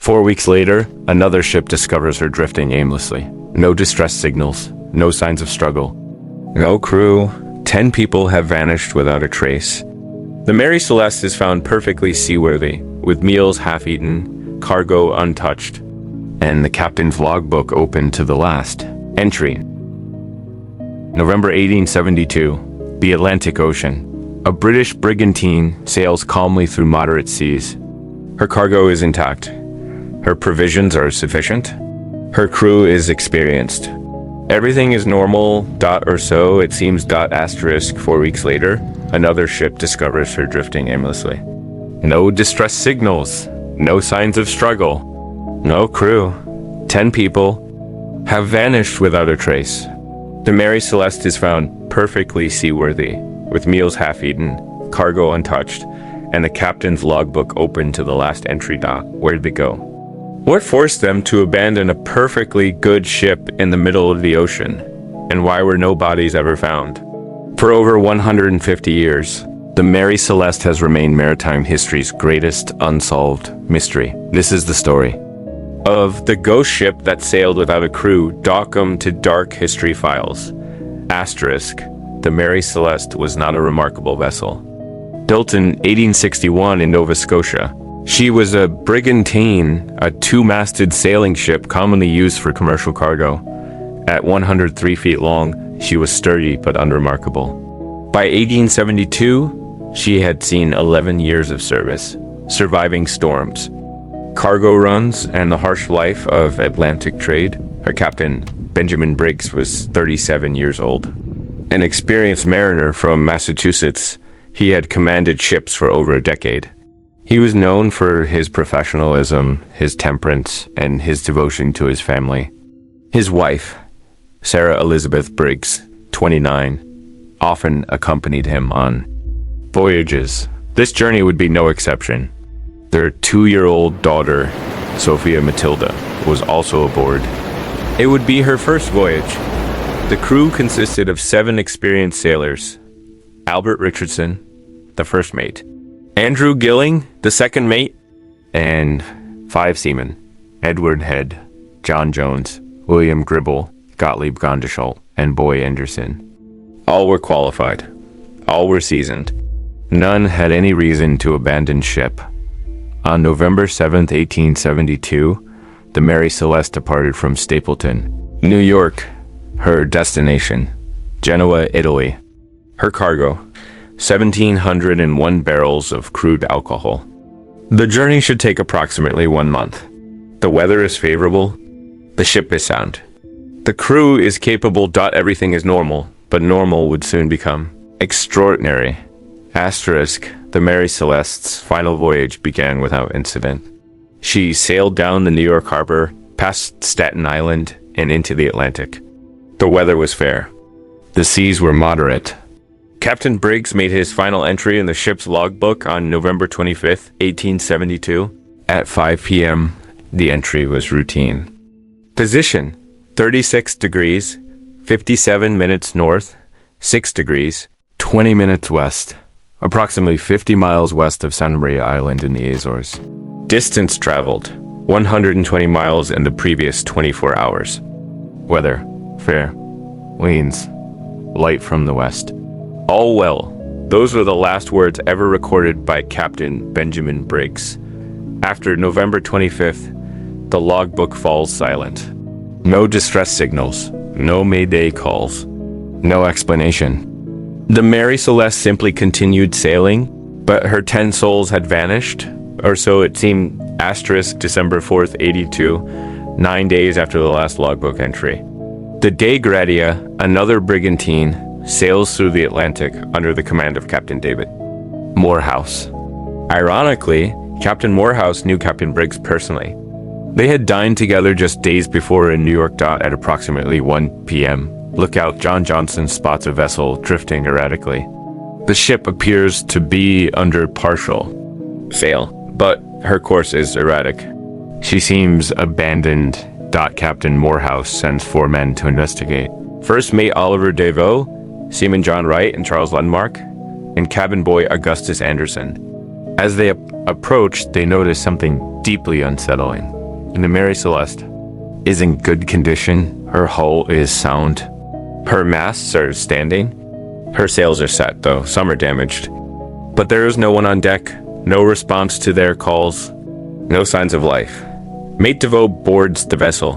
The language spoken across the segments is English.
4 weeks later, another ship discovers her drifting aimlessly. No distress signals, no signs of struggle. No crew, 10 people have vanished without a trace. The Mary Celeste is found perfectly seaworthy, with meals half-eaten, cargo untouched, and the captain's logbook open to the last entry. November 1872, the Atlantic Ocean. A British brigantine sails calmly through moderate seas. Her cargo is intact. Her provisions are sufficient. Her crew is experienced. Everything is normal, or so it seems. 4 weeks later, another ship discovers her drifting aimlessly. No distress signals, no signs of struggle, no crew. 10 people have vanished without a trace. The Mary Celeste is found perfectly seaworthy, with meals half-eaten, cargo untouched, and the captain's logbook open to the last entry. Where'd they go? What forced them to abandon a perfectly good ship in the middle of the ocean? And why were no bodies ever found? For over 150 years, the Mary Celeste has remained maritime history's greatest unsolved mystery. This is the story of the ghost ship that sailed without a crew. Welcome to Dark History Files. Asterisk, the Mary Celeste was not a remarkable vessel. Built in 1861 in Nova Scotia, she was a brigantine, a two-masted sailing ship commonly used for commercial cargo. At 103 feet long, she was sturdy but unremarkable. By 1872, she had seen 11 years of service, surviving storms, cargo runs, and the harsh life of Atlantic trade. Her captain, Benjamin Briggs, was 37 years old. An experienced mariner from Massachusetts, he had commanded ships for over a decade. He was known for his professionalism, his temperance, and his devotion to his family. His wife, Sarah Elizabeth Briggs, 29, often accompanied him on voyages. This journey would be no exception. Their 2-year-old daughter, Sophia Matilda, was also aboard. It would be her first voyage. The crew consisted of 7 experienced sailors: Albert Richardson, the first mate; Andrew Gilling, the second mate; and 5 seamen: Edward Head, John Jones, William Gribble, Gottlieb Gondeschalt, and Boy Anderson. All were qualified. All were seasoned. None had any reason to abandon ship. On November 7th, 1872, the Mary Celeste departed from Stapleton, New York, her destination, Genoa, Italy. Her cargo, 1,701 barrels of crude alcohol. The journey should take approximately 1 month. The weather is favorable. The ship is sound. The crew is capable. Everything is normal, but normal would soon become extraordinary. Asterisk, the Mary Celeste's final voyage began without incident. She sailed down the New York harbor, past Staten Island, and into the Atlantic. The weather was fair. The seas were moderate. Captain Briggs made his final entry in the ship's logbook on November 25th, 1872. At 5 p.m., the entry was routine. Position: 36 degrees, 57 minutes north, 6 degrees, 20 minutes west, approximately 50 miles west of Santa Maria Island in the Azores. Distance traveled, 120 miles in the previous 24 hours. Weather: fair. Winds: light from the west. All well. Those were the last words ever recorded by Captain Benjamin Briggs. After November 25th, the logbook falls silent. No distress signals, no mayday calls, no explanation. The Mary Celeste simply continued sailing, but her 10 souls had vanished, or so it seemed. Asterisk, December 4th, 82, 9 days after the last logbook entry. The Dei Gratia, another brigantine, sails through the Atlantic under the command of Captain David Morehouse. Ironically, Captain Morehouse knew Captain Briggs personally. They had dined together just days before in New York. At approximately 1 p.m., lookout John Johnson spots a vessel drifting erratically. The ship appears to be under partial sail, but her course is erratic. She seems abandoned. Captain Morehouse sends 4 men to investigate. First mate Oliver Deveau, seaman John Wright and Charles Lundmark, and cabin boy Augustus Anderson. As they approached, they noticed something deeply unsettling. And the Mary Celeste is in good condition. Her hull is sound. Her masts are standing. Her sails are set, though some are damaged. But there is no one on deck, no response to their calls, no signs of life. Mate DeVoe boards the vessel.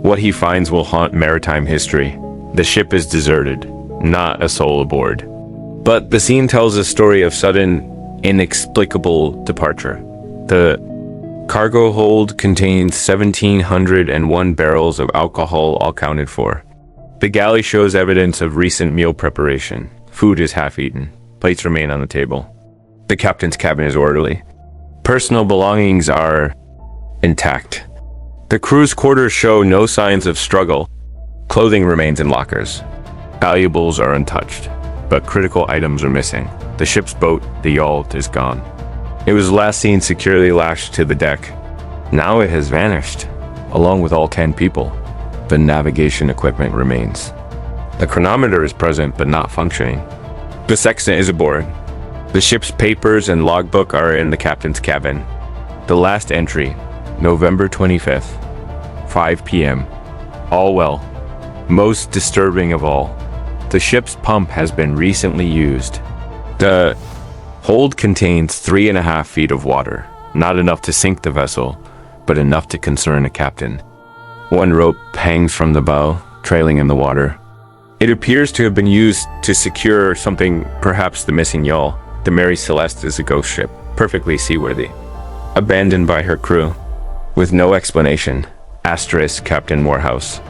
What he finds will haunt maritime history. The ship is deserted, not a soul aboard. But the scene tells a story of sudden, inexplicable departure. The cargo hold contains 1,701 barrels of alcohol, all accounted for. The galley shows evidence of recent meal preparation. Food is half-eaten. Plates remain on the table. The captain's cabin is orderly. Personal belongings are intact. The crew's quarters show no signs of struggle. Clothing remains in lockers. Valuables are untouched, but critical items are missing. The ship's boat, the yawl, is gone. It was last seen securely lashed to the deck. Now it has vanished, along with all 10 people. The navigation equipment remains. The chronometer is present but not functioning. The sextant is aboard. The ship's papers and logbook are in the captain's cabin. The last entry, November 25th, 5 p.m. All well. Most disturbing of all, the ship's pump has been recently used. The hold contains 3.5 feet of water, not enough to sink the vessel, but enough to concern a captain. One rope hangs from the bow, trailing in the water. It appears to have been used to secure something, perhaps the missing yawl. The Mary Celeste is a ghost ship, perfectly seaworthy. Abandoned by her crew, with no explanation, Captain Morehouse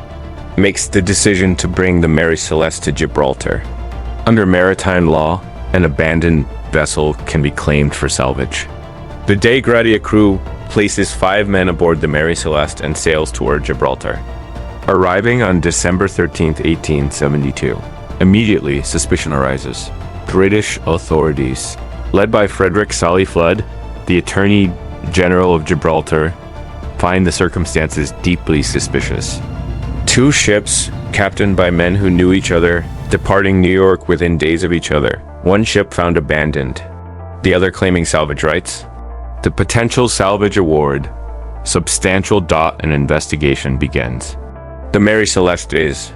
makes the decision to bring the Mary Celeste to Gibraltar. Under maritime law, an abandoned vessel can be claimed for salvage. The Dei Gratia crew places 5 men aboard the Mary Celeste and sails toward Gibraltar. Arriving on December 13th, 1872, immediately suspicion arises. British authorities, led by Frederick Solly Flood, the Attorney General of Gibraltar, find the circumstances deeply suspicious. 2 ships, captained by men who knew each other, departing New York within days of each other. One ship found abandoned, the other claiming salvage rights. The potential salvage award, substantial dot and investigation begins. The Mary Celeste is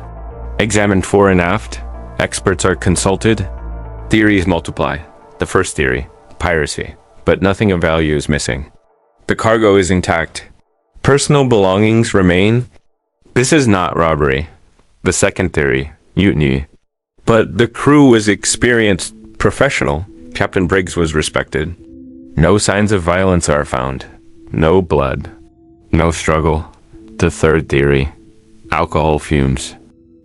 examined fore and aft. Experts are consulted. Theories multiply. The first theory, piracy, but nothing of value is missing. The cargo is intact. Personal belongings remain. This is not robbery. The second theory, mutiny. But the crew was experienced, professional. Captain Briggs was respected. No signs of violence are found. No blood. No struggle. The third theory, alcohol fumes.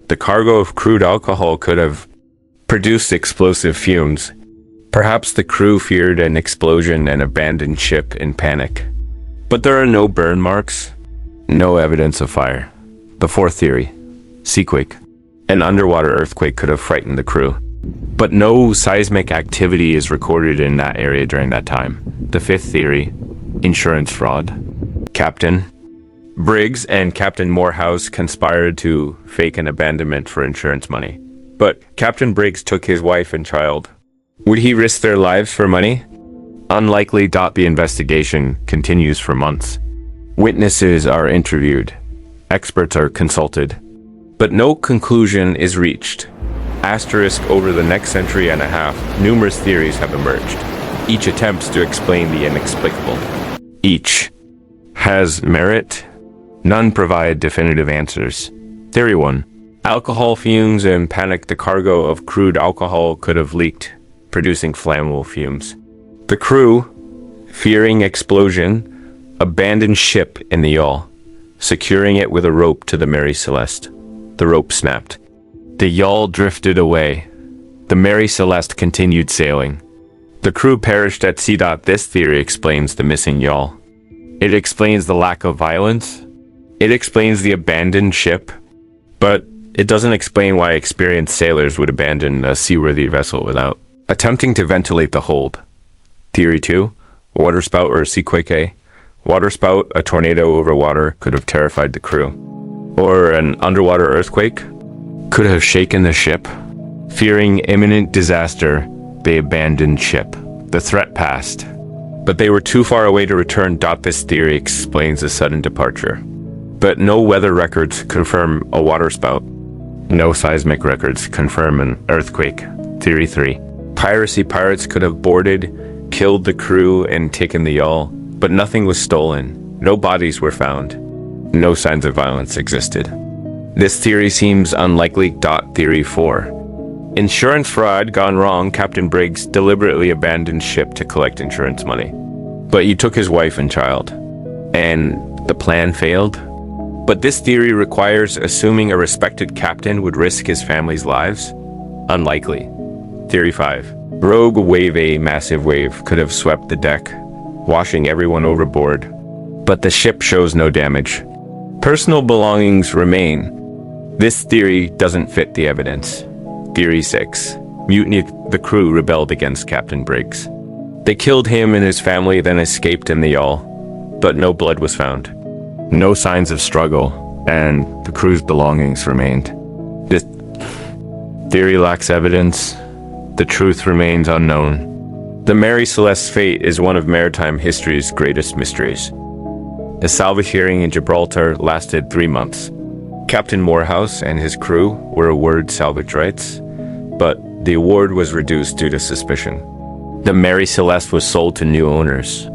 The cargo of crude alcohol could have produced explosive fumes. Perhaps the crew feared an explosion and abandoned ship in panic. But there are no burn marks. No evidence of fire. The fourth theory, Seaquake. An underwater earthquake could have frightened the crew. But no seismic activity is recorded in that area during that time. The fifth theory, insurance fraud. Captain Briggs and Captain Morehouse conspired to fake an abandonment for insurance money. But Captain Briggs took his wife and child. Would he risk their lives for money? Unlikely. The investigation continues for months. Witnesses are interviewed. Experts are consulted. But no conclusion is reached. Over the next century and a half, numerous theories have emerged. Each attempts to explain the inexplicable. Each has merit. None provide definitive answers. Theory 1. Alcohol fumes and panic. The cargo of crude alcohol could have leaked, producing flammable fumes. The crew, fearing explosion, abandoned ship in the yawl, securing it with a rope to the Mary Celeste. The rope snapped. The yawl drifted away. The Mary Celeste continued sailing. The crew perished at sea. This theory explains the missing yawl. It explains the lack of violence. It explains the abandoned ship. But it doesn't explain why experienced sailors would abandon a seaworthy vessel without attempting to ventilate the hold. Theory 2, Waterspout or Seaquake. Waterspout, a tornado over water, could have terrified the crew. Or an underwater earthquake could have shaken the ship. Fearing imminent disaster, they abandoned ship. The threat passed, but they were too far away to return. This theory explains the sudden departure. But no weather records confirm a waterspout. No seismic records confirm an earthquake. Theory 3. Pirates could have boarded, killed the crew, and taken the yawl, but nothing was stolen. No bodies were found. No signs of violence existed. This theory seems unlikely. Theory 4. Insurance fraud gone wrong. Captain Briggs deliberately abandoned ship to collect insurance money. But he took his wife and child. And the plan failed? But this theory requires assuming a respected captain would risk his family's lives? Unlikely. Theory 5. Rogue wave. A massive wave could have swept the deck, washing everyone overboard. But the ship shows no damage. Personal belongings remain. This theory doesn't fit the evidence. Theory 6. Mutiny. The crew rebelled against Captain Briggs. They killed him and his family, then escaped in the yawl. But no blood was found. No signs of struggle, and the crew's belongings remained. This theory lacks evidence. The truth remains unknown. The Mary Celeste's fate is one of maritime history's greatest mysteries. The salvage hearing in Gibraltar lasted 3 months. Captain Morehouse and his crew were awarded salvage rights, but the award was reduced due to suspicion. The Mary Celeste was sold to new owners.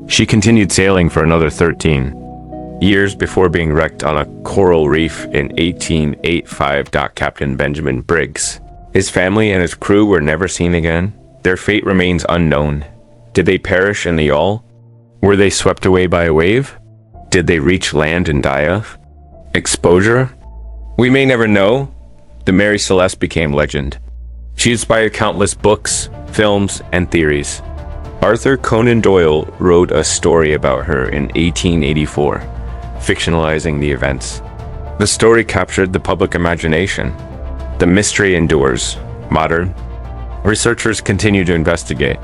She continued sailing for another 13 years before being wrecked on a coral reef in 1885. Captain Benjamin Briggs. His family and his crew were never seen again. Their fate remains unknown. Did they perish in the yawl? Were they swept away by a wave? Did they reach land and die of exposure? We may never know. The Mary Celeste became legend. She inspired countless books, films, and theories. Arthur Conan Doyle wrote a story about her in 1884, fictionalizing the events. The story captured the public imagination. The mystery endures. Modern researchers continue to investigate.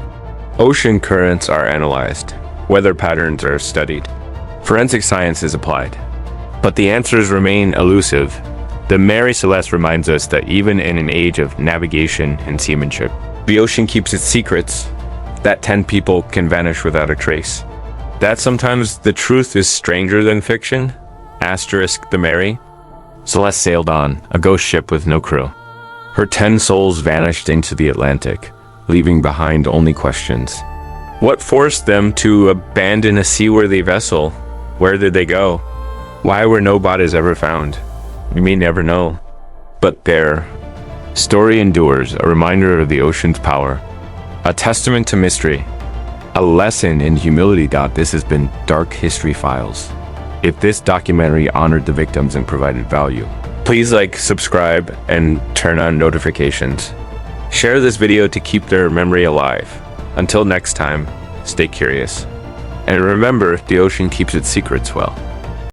Ocean currents are analyzed. Weather patterns are studied. Forensic science is applied. But the answers remain elusive. The Mary Celeste reminds us that even in an age of navigation and seamanship, the ocean keeps its secrets, that 10 people can vanish without a trace. That sometimes the truth is stranger than fiction. The Mary Celeste sailed on, a ghost ship with no crew. Her 10 souls vanished into the Atlantic, leaving behind only questions. What forced them to abandon a seaworthy vessel? Where did they go? Why were no bodies ever found? We may never know. But their story endures, a reminder of the ocean's power, a testament to mystery, a lesson in humility. This has been Dark History Files. If this documentary honored the victims and provided value, please like, subscribe, and turn on notifications. Share this video to keep their memory alive. Until next time, stay curious. And remember, the ocean keeps its secrets well.